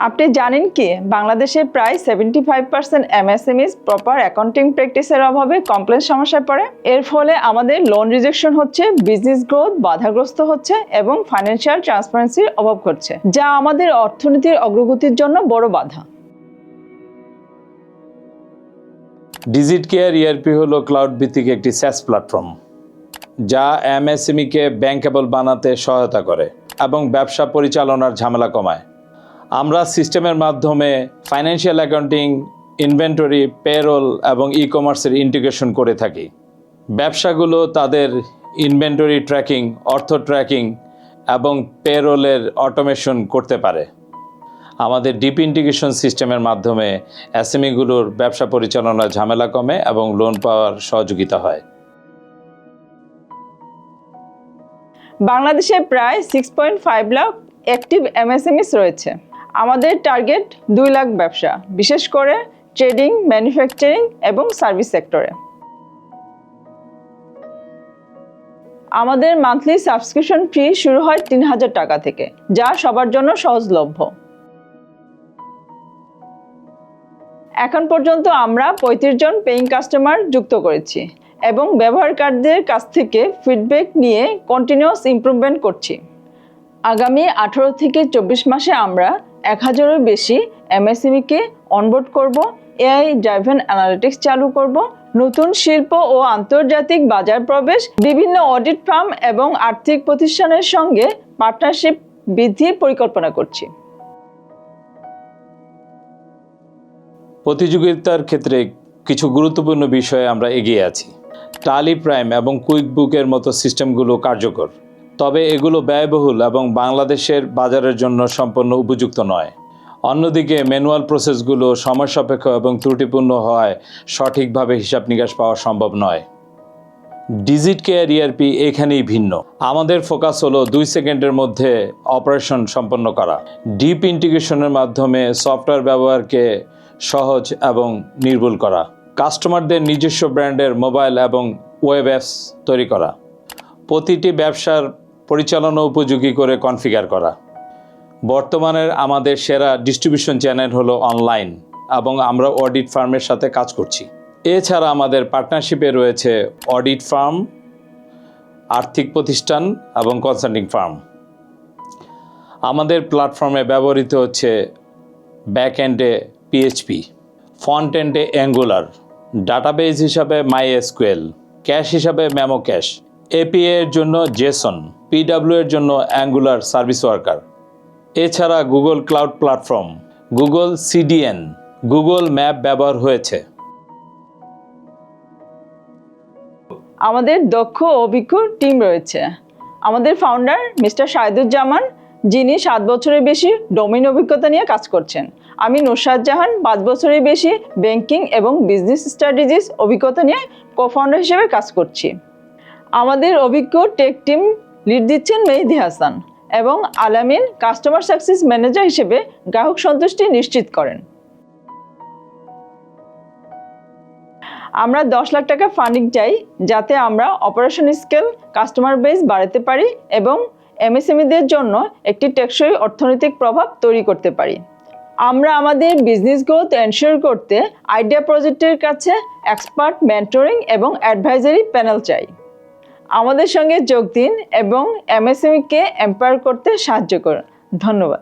আপনি জানেন কি বাংলাদেশে প্রায় 75% এমএসএমইস প্রপার অ্যাকাউন্টিং প্র্যাকটিসের অভাবে কমপ্লেক্স সমস্যায় পড়ে। এর ফলে আমাদের লোন রিজেকশন হচ্ছে, বিজনেস গ্রোথ বাধাগ্রস্ত হচ্ছে এবং ফাইন্যান্সিয়াল ট্রান্সপারেন্সির অভাব ঘটছে, যা আমাদের অর্থনীতির অগ্রগতির জন্য বড় বাধা। ডিজিট কেয়ার ইআরপি হলো ক্লাউড ভিত্তিক একটি SaaS প্ল্যাটফর্ম, যা এমএসএমইকে ব্যাংকেবল বানাতে সহায়তা করে এবং ব্যবসা পরিচালনার ঝামেলা কমায়। আমরা সিস্টেমের মাধ্যমে ফাইন্যান্সিয়াল অ্যাকাউন্টিং, ইনভেন্টরি, পেরোল এবং ই-কমার্সের ইন্টিগ্রেশন করে থাকি। ব্যবসাগুলো তাদের ইনভেন্টরি ট্র্যাকিং, অর্থ ট্র্যাকিং এবং পেরোলের অটোমেশন করতে পারে। আমাদের ডিপ ইন্টিগ্রেশন সিস্টেমের মাধ্যমে এসএমইগুলোর ব্যবসা পরিচালনার ঝামেলা কমে এবং লোন পাওয়ার সহযোগিতা হয়। বাংলাদেশে প্রায় 6.5 লাখ অ্যাক্টিভ এমএসএমইস রয়েছে। আমাদের টার্গেট 2 লাখ ব্যবসা, বিশেষ করে ট্রেডিং, ম্যানুফ্যাকচারিং এবং সার্ভিস সেক্টরে। আমাদের মান্থলি সাবস্ক্রিপশন ফি শুরু হয় 3000 টাকা থেকে, যা সবার জন্য সহজলভ্য। এখন পর্যন্ত আমরা 35 জন পেইং কাস্টমার যুক্ত করেছি এবং ব্যবহারকারীদের কাছ থেকে ফিডব্যাক নিয়ে কন্টিনিউয়াস ইমপ্রুভমেন্ট করছি। আগামী 18 থেকে 24 মাসে আমরা 1000-এরও বেশি এমএসএমইকে অনবোর্ড করব, এআই ড্রাইভেন অ্যানালিটিক্স চালু করব, নতুন শিল্প ও আন্তর্জাতিক বাজার প্রবেশ, বিভিন্ন অডিট ফার্ম এবং আর্থিক প্রতিষ্ঠানের সঙ্গে পার্টনারশিপ বৃদ্ধির পরিকল্পনা করছি। প্রতিযোগিতার ক্ষেত্রে কিছু গুরুত্বপূর্ণ বিষয়ে আমরা এগিয়ে আছি। টালি প্রাইম এবং কুইকবুকের মতো সিস্টেমগুলো কার্যকর, তবে এগুলো ব্যয়বহুল এবং বাংলাদেশের বাজারের জন্য সম্পূর্ণ উপযুক্ত নয়। অন্যদিকে ম্যানুয়াল প্রসেসগুলো সময়সাপেক্ষ এবং ত্রুটিপূর্ণ হওয়ায় সঠিকভাবে হিসাব নিকাশ পাওয়া সম্ভব নয়। ডিজিট কেয়ার ইআরপি এখানেই ভিন্ন। আমাদের ফোকাস হলো 2 সেকেন্ডের মধ্যে অপারেশন সম্পন্ন করা। ডিপ ইন্টিগ্রেশনের মাধ্যমে সফটওয়্যার ব্যবহারকে সহজ এবং নির্ভুল করা, কাস্টমারদের নিজস্ব ব্র্যান্ডের মোবাইল এবং ওয়েব অ্যাপস তৈরি করা, প্রতিটি ব্যবসার পরিচালনা উপযোগী করে কনফিগার করা। বর্তমানে আমাদের সেরা ডিস্ট্রিবিউশন চ্যানেল হলো অনলাইন এবং আমরা অডিট ফার্মের সাথে কাজ করছি। এছাড়া আমাদের পার্টনারশিপে রয়েছে অডিট ফার্ম, আর্থিক প্রতিষ্ঠান এবং কনসাল্টিং ফার্ম। আমাদের প্ল্যাটফর্মে ব্যবহৃত হচ্ছে ব্যাক এন্ডে PHP, ফ্রন্ট এন্ডে অ্যাঙ্গুলার, ডাটাবেস হিসাবে MySQL, ক্যাশ হিসাবে মেমো ক্যাশ, API এর জন্য JSON, PW এর জন্য অ্যাঙ্গুলার সার্ভিস ওয়ার্কার। এছাড়া Google cloud platform, Google CDN, Google map ব্যবহার হয়েছে। আমাদের দক্ষ ও অভিজ্ঞ টিম রয়েছে। আমাদের ফাউন্ডার মিস্টার শাহিদুজ্জামান, যিনি 7 বছরের বেশি ডোমেইন অভিজ্ঞতা নিয়ে কাজ করছেন। আমি নুসরাত জাহান, 5 বছরের বেশি ব্যাংকিং এবং বিজনেস স্ট্র্যাটেজিস অভিজ্ঞতা নিয়ে কো-ফাউন্ডার হিসেবে কাজ করছি। আমাদের অভিজ্ঞ টেক টিম লিড দিচ্ছেন মেহেদি হাসান এবং আলামিন কাস্টমার সাকসেস ম্যানেজার হিসেবে গ্রাহক সন্তুষ্টি নিশ্চিত করেন। আমরা 10 লাখ টাকা ফান্ডিং চাই, যাতে আমরা অপারেশন স্কেল, কাস্টমার বেস বাড়াতে পারি এবং এমএসএমইদের জন্য একটি টেকসই অর্থনৈতিক প্রভাব তৈরি করতে পারি। আমরা আমাদের বিজনেস গ্রোথ এনশিওর করতে আইডিয়া প্রজেক্টের কাছে এক্সপার্ট মেন্টরিং এবং অ্যাডভাইজারি প্যানেল চাই। আমাদের সঙ্গে যোগ দিন এবং এমএসএমইকে এম্পাওয়ার করতে সাহায্য করুন। ধন্যবাদ।